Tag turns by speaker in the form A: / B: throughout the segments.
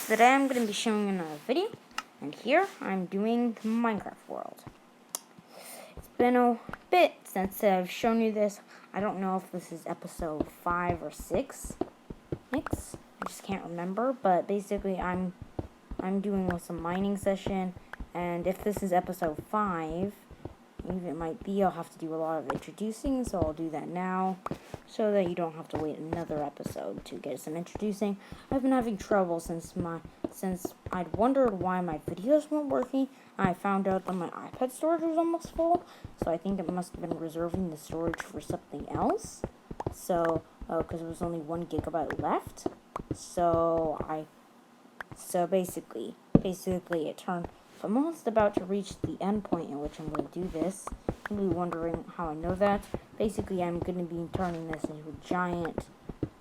A: Today I'm going to be showing another video, and here I'm doing the Minecraft world. It's been a bit since I've shown you this. I don't know if this is episode 5 or 6. I just can't remember, but basically I'm doing some mining session, and if this is episode 5, even it might be, I'll have to do a lot of introducing, so I'll do that now, so that you don't have to wait another episode to get some introducing. I've been having trouble since I'd wondered why my videos weren't working. I found out that my iPad storage was almost full, so I think it must have been reserving the storage for something else. So, because there was only 1 gigabyte left, so basically it turned. I'm almost about to reach the end point in which I'm going to do this. You'll be wondering how I know that. Basically, I'm going to be turning this into a giant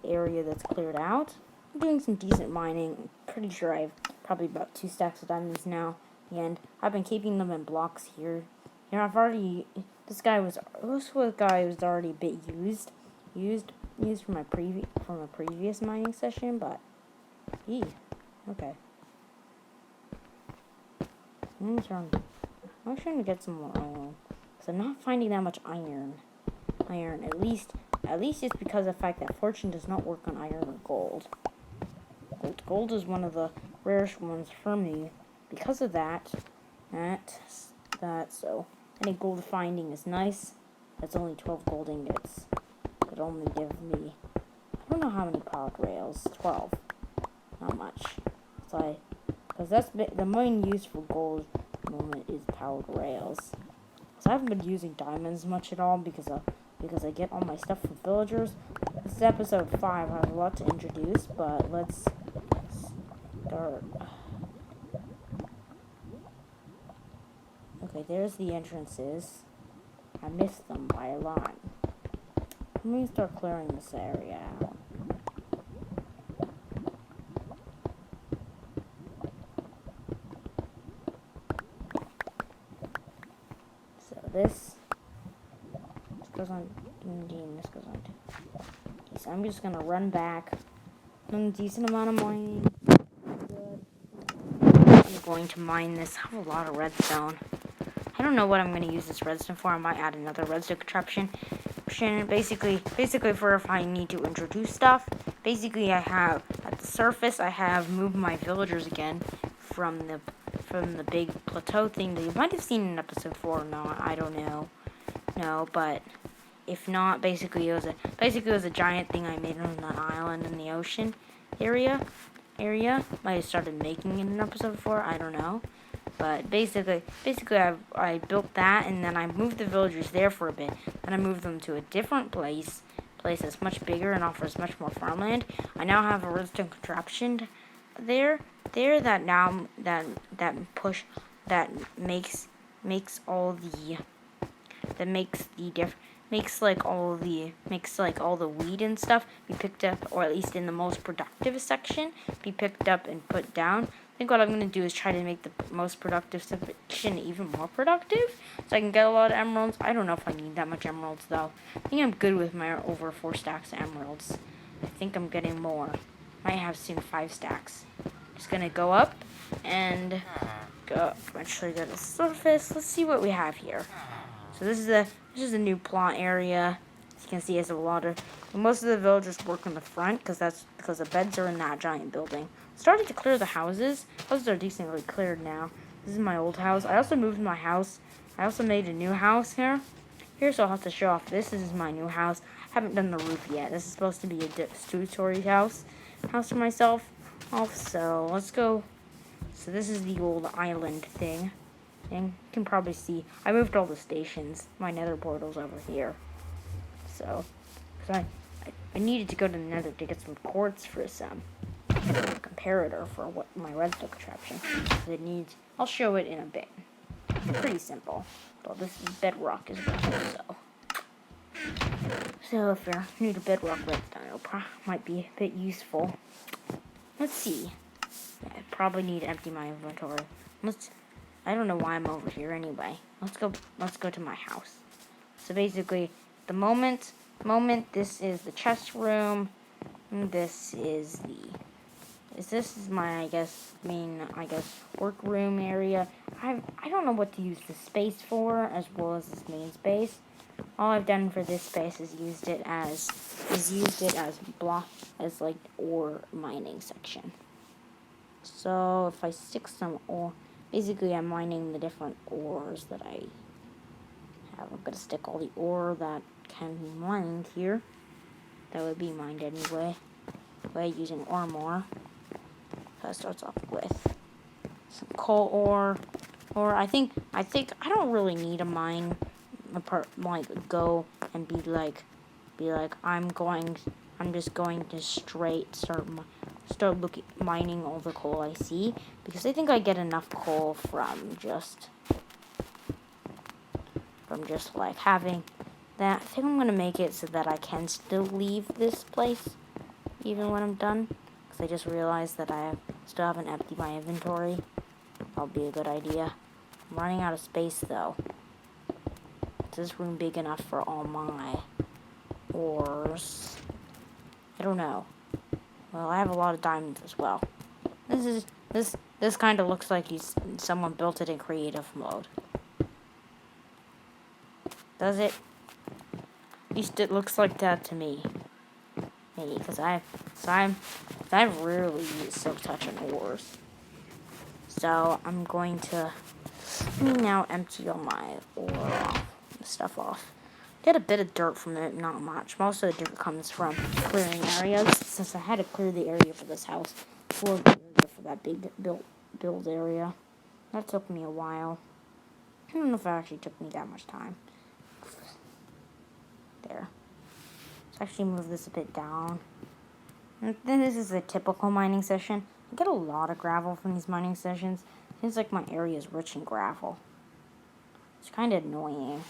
A: area that's cleared out. I'm doing some decent mining. Pretty sure I have probably about 2 stacks of diamonds now. And I've been keeping them in blocks here. You know, this guy was already a bit used from a previous mining session, but okay. I'm trying to get some more iron, because I'm not finding that much iron. At least it's because of the fact that fortune does not work on iron or gold. Gold is one of the rarest ones for me. Because of that, so any gold finding is nice. That's only 12 gold ingots. Could only give me, I don't know how many powered rails. 12. Not much. Because that's the main use for gold at the moment is powered rails. So I haven't been using diamonds much at all because I get all my stuff from villagers. This is episode 5. I have a lot to introduce, but let's start. Okay, there's the entrances. I missed them by a lot. Let me start clearing this area out. This goes on, this goes on. So I'm just gonna run back. A decent amount of mining. Good. I'm going to mine this. I have a lot of redstone. I don't know what I'm gonna use this redstone for. I might add another redstone contraption. Basically for if I need to introduce stuff. Basically, I have at the surface. I have moved my villagers again from the big plateau thing that you might have seen in episode 4 or not, I don't know. No, but if not, basically it was a giant thing I made on an island in the ocean area. I started making it in episode 4, I don't know. But basically I built that, and then I moved the villagers there for a bit. Then I moved them to a different place that's much bigger and offers much more farmland. I now have a redstone contraption there that makes all the weed and stuff be picked up, or at least in the most productive section be picked up and put down. I think what I'm going to do is try to make the most productive section even more productive, so I can get a lot of emeralds. I don't know if I need that much emeralds though. I think I'm good with my over 4 stacks of emeralds. I think I'm getting more. Might have soon 5 stacks. Just gonna go up and eventually go to the surface. Let's see what we have here. So this is a new plot area. As you can see, it's a lot of most of the villagers work in the front because the beds are in that giant building. Starting to clear the houses. Houses are decently cleared now. This is my old house. I also moved my house. I also made a new house here. So I'll have to show off. This is my new house. I haven't done the roof yet. This is supposed to be a 2-story house for myself. Also, let's go. So this is the old island thing. And you can probably see I moved all the stations. My nether portal's over here. So, because I needed to go to the nether to get some quartz for some comparator for what my redstone contraption. It needs. I'll show it in a bit. It's pretty simple. But this is bedrock as well. So if you're new to bedrock redstone, it might be a bit useful. Let's see. I probably need to empty my inventory. I don't know why I'm over here anyway. Let's go to my house. So basically, the moment this is the chest room. And this is this is my, I guess, workroom area. I don't know what to use this space for, as well as this main space. All I've done for this space is used it as like ore mining section. So if I stick some ore, basically I'm mining the different ores that I have. I'm gonna stick all the ore that can be mined here. That would be mined anyway by using ore. That starts off with some coal ore, or I think I don't really need a mine go and be like I'm just going to straight start mining all the coal I see, because I think I get enough coal from just like having that. I think I'm gonna make it so that I can still leave this place even when I'm done, because I just realized that I still haven't emptied my inventory. That'll be a good idea. I'm running out of space though. Is this room big enough for all my ores? I don't know. Well, I have a lot of diamonds as well. This kind of looks like someone built it in creative mode. Does it? At least it looks like that to me. Maybe because I've rarely used silk touch on ores. So I'm going to now empty all my ore stuff off. Get a bit of dirt from it, not much. Most of the dirt comes from clearing areas, since I had to clear the area for this house for that big build area. That took me a while. I don't know if it actually took me that much time. There. Let's actually move this a bit down. And then this is a typical mining session. I get a lot of gravel from these mining sessions. Seems like my area is rich in gravel. It's kind of annoying.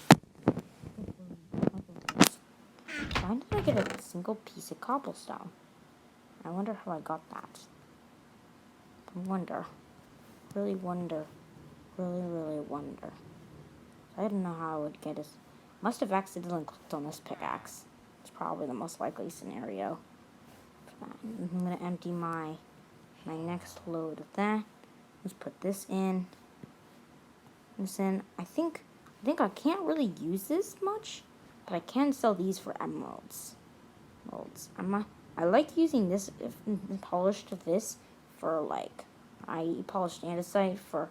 A: Why did I get a single piece of cobblestone? I wonder how I got that. Really wonder. I don't know how I would get it. Must have accidentally clicked on this pickaxe. It's probably the most likely scenario. I'm gonna empty my next load of that. Let's put this in. I think I can't really use this much, but I can sell these for emeralds. I like using this polished this for like polished andesite for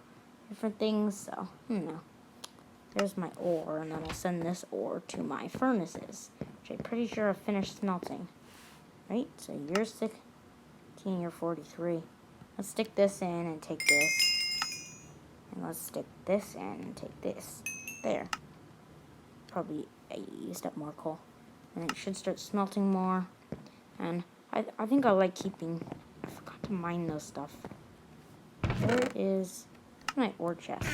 A: different things. So there's my ore, and then I'll send this ore to my furnaces, which I'm pretty sure I've finished smelting. Right? So you're 16, you're 43. Let's stick this in and take this. And let's stick this in and take this. There. Probably I used up more coal. And it should start smelting more. And I think I like keeping... I forgot to mine those stuff. There is my ore chest.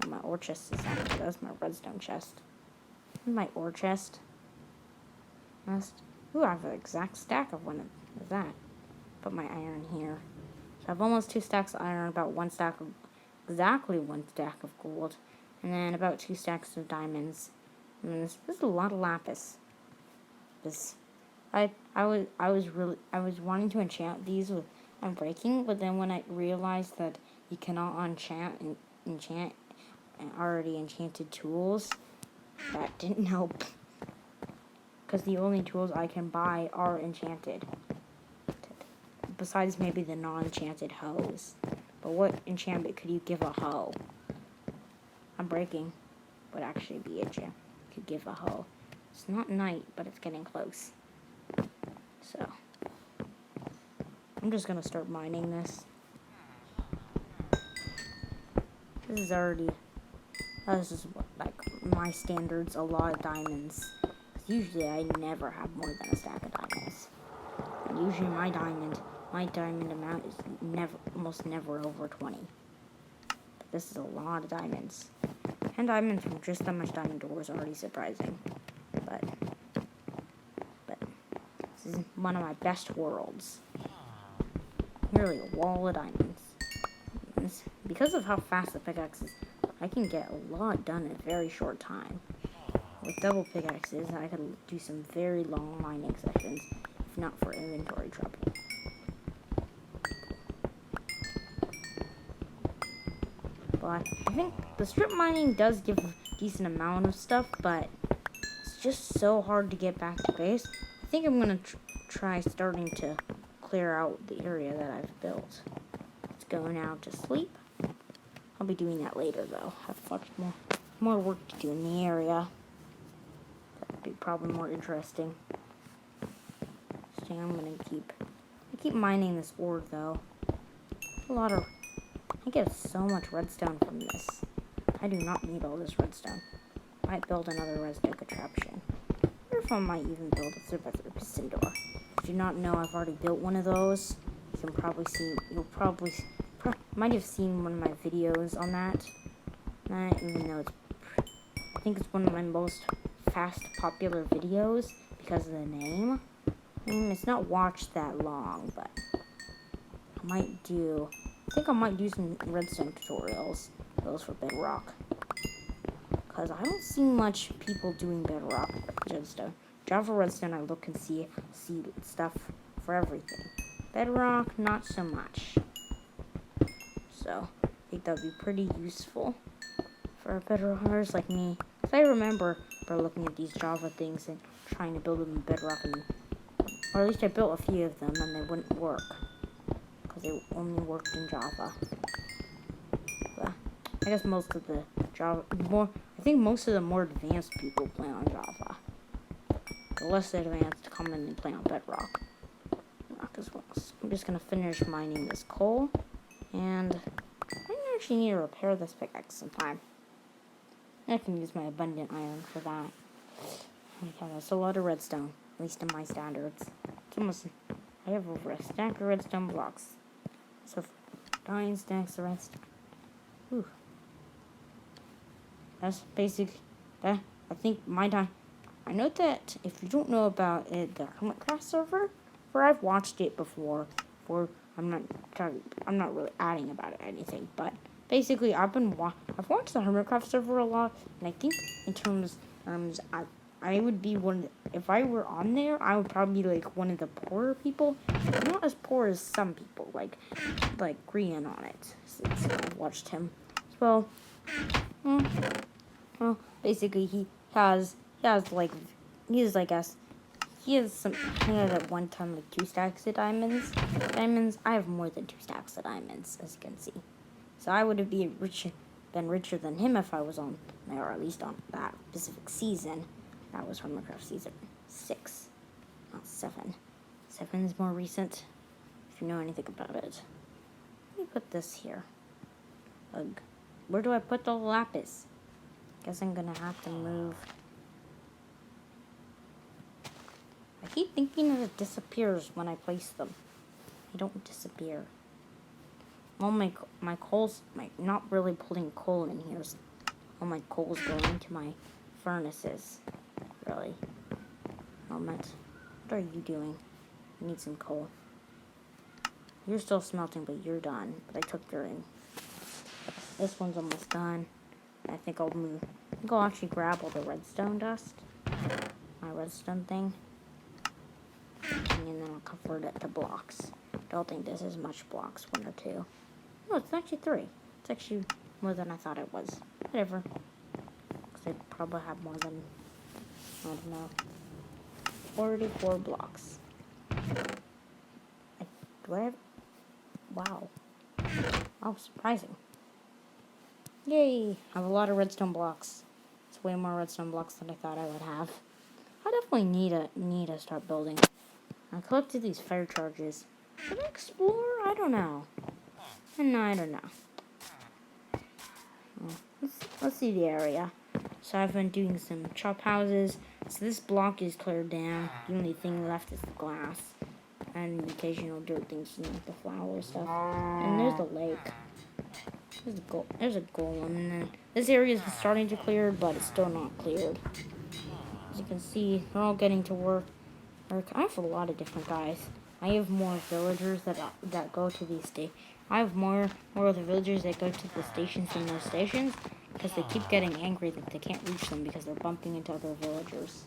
A: Oh, my ore chest is empty. That's my redstone chest. My ore chest. Ooh, I have an exact stack of one of that. Put my iron here. So I have almost 2 stacks of iron, about exactly one stack of gold, and then about 2 stacks of diamonds. And this is a lot of lapis. I was wanting to enchant these with unbreaking, but then when I realized that you cannot enchant already enchanted tools, that didn't help. Because the only tools I can buy are enchanted. Besides maybe the non-enchanted hoes. But what enchantment could you give a hoe? Unbreaking would actually be enchantment. Could give a hoe. It's not night, but it's getting close. So I'm just gonna start mining this. This is like my standards, a lot of diamonds. Usually I never have more than a stack of diamonds. And usually my diamond amount is almost never over 20. But this is a lot of diamonds. 10 diamonds from just that much diamond ore is already surprising. But this is one of my best worlds. Nearly a wall of diamonds. Because of how fast the pickaxe is, I can get a lot done in a very short time. With double pickaxes, I could do some very long mining sessions, if not for inventory trouble. But I think the strip mining does give a decent amount of stuff, but it's just so hard to get back to base. I think I'm gonna try starting to clear out the area that I've built. Let's go now to sleep. I'll be doing that later though. I have much more work to do in the area. That'd be probably more interesting. So I'm gonna keep mining this ore though. I get so much redstone from this. I do not need all this redstone. I might build another redstone contraption. Or if I might even build a survivor piston door. If you do not know, I've already built one of those. You'll probably might have seen one of my videos on that. Even though I think it's one of my most fast popular videos because of the name. I mean, it's not watched that long, but I think I might do some redstone tutorials, those for Bedrock. Because I don't see much people doing Bedrock redstone. Java redstone, I look and see stuff for everything. Bedrock, not so much. So, I think that would be pretty useful for Bedrockers like me. If I remember looking at these Java things and trying to build them in Bedrock, or at least I built a few of them and they wouldn't work. Because they only worked in Java. But I guess most of the more advanced people play on Java. The less advanced come in and play on Bedrock. I'm just gonna finish mining this coal, and I actually need to repair this pickaxe sometime. I can use my abundant iron for that. Okay, that's a lot of redstone, at least in my standards. I have over a stack of redstone blocks. So 9 stacks of redstone. Whew. That's basic. I think my time. I know that if you don't know about it, the Hermitcraft server, where I've watched it before, I'm not really adding about it or anything, but basically I've watched the Hermitcraft server a lot, and I think in terms I would be if I were on there, I would probably be like one of the poorer people. Not as poor as some people, like Grian on it, since I've watched him. Well, basically he had at one time like 2 stacks of diamonds. I have more than 2 stacks of diamonds, as you can see. So I would have been richer than him if I was on there, or at least on that specific season. That was from Minecraft season 6, not 7. 7 is more recent, if you know anything about it. Let me put this here. Ugh. Where do I put the lapis? Guess I'm gonna have to move. I keep thinking that it disappears when I place them. They don't disappear. All my coals, not really putting coal in here. All my coal's going into my furnaces. Really. Helmet. What are you doing? I need some coal. You're still smelting, but you're done. But I took your in. This one's almost done. I think I'll actually grab all the redstone dust. My redstone thing. And then I'll convert it to blocks. Don't think this is much blocks, 1 or 2. No, it's actually 3. It's actually more than I thought it was. Whatever. Because I probably have more than, I don't know, 44 blocks. Wow. Oh, surprising. Yay! I have a lot of redstone blocks. It's way more redstone blocks than I thought I would have. I definitely need to start building. I collected these fire charges. Should I explore? I don't know. I don't know. Let's see the area. So I've been doing some chop houses. So this block is cleared down. The only thing left is the glass. And the occasional dirt things, like the flower stuff. And there's the lake. There's a golem. And then this area is starting to clear, but it's still not cleared. As you can see, they're all getting to work. I have a lot of different guys. I have more villagers that go to these stations. I have more of the villagers that go to the stations than those stations, because they keep getting angry that they can't reach them because they're bumping into other villagers.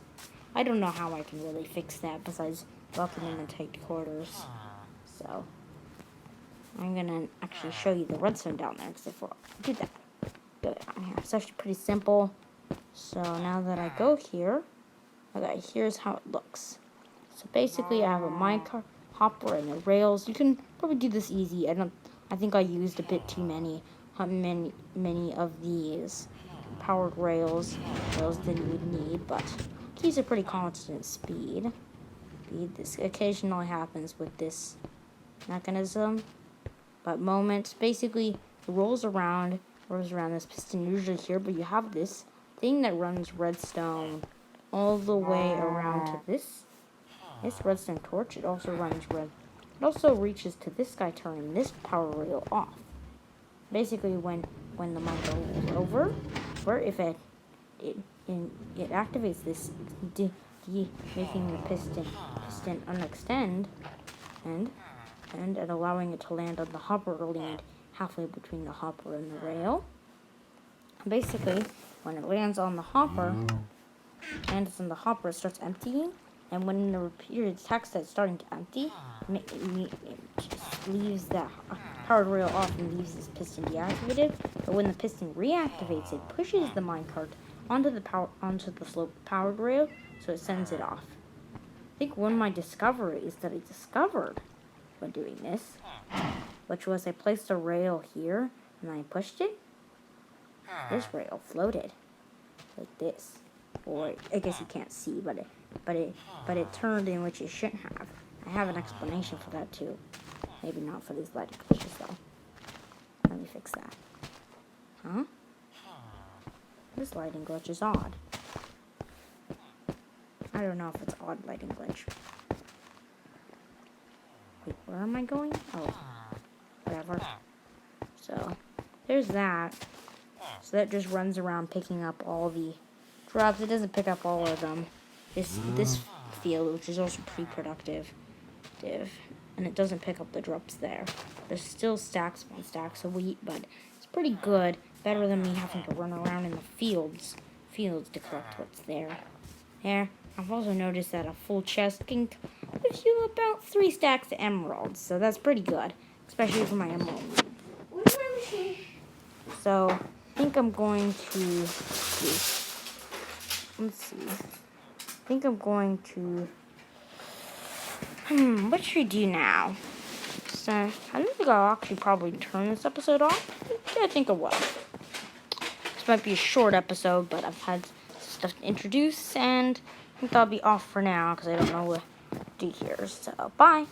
A: I don't know how I can really fix that besides locking them in tight quarters. So I'm gonna actually show you the redstone down there, because I forgot to do that. go down here. It's actually pretty simple. So now that I go here, okay, here's how it looks. So basically, I have a minecart hopper and the rails. You can probably do this easy. I think I used a bit too many of these powered rails than you would need, but these are pretty constant speed. This occasionally happens with this mechanism, but moments basically it rolls around this piston usually here, but you have this thing that runs redstone all the way around to this redstone torch. It also runs red. It also reaches to this guy turning this power rail off. Basically, when the micro rolls over, or if it activates this, making the piston unextend, and allowing it to land on the hopper or land halfway between the hopper and the rail. Basically, when it lands on the hopper, it starts emptying, and when the repeater detects that it's starting to empty, it just leaves the powered rail off and leaves this piston deactivated. But when the piston reactivates, it pushes the minecart onto the sloped powered rail, so it sends it off. I think one of my discoveries that I discovered when doing this, which was I placed a rail here and I pushed it. This rail floated like this, or I guess you can't see, but it turned in which it shouldn't have. I have an explanation for that too. Maybe not for these lighting glitches though. Let me fix that. Huh? This lighting glitch is odd. I don't know if it's odd lighting glitch. Wait, where am I going? Oh, whatever. So, there's that. So that just runs around picking up all the drops. It doesn't pick up all of them. This field, which is also pretty productive, and it doesn't pick up the drops there. There's still stacks upon stacks of wheat, but it's pretty good. Better than me having to run around in the fields to collect what's there. There. I've also noticed that a full chest can give you about 3 stacks of emeralds, so that's pretty good, especially for my emerald. So, I think I'm going to let's see. I think I'm going to what should we do now? So, I don't think I'll actually probably turn this episode off. Yeah, I think I will. This might be a short episode, but I've had stuff to introduce, and I think I'll be off for now because I don't know what to do here. So, bye.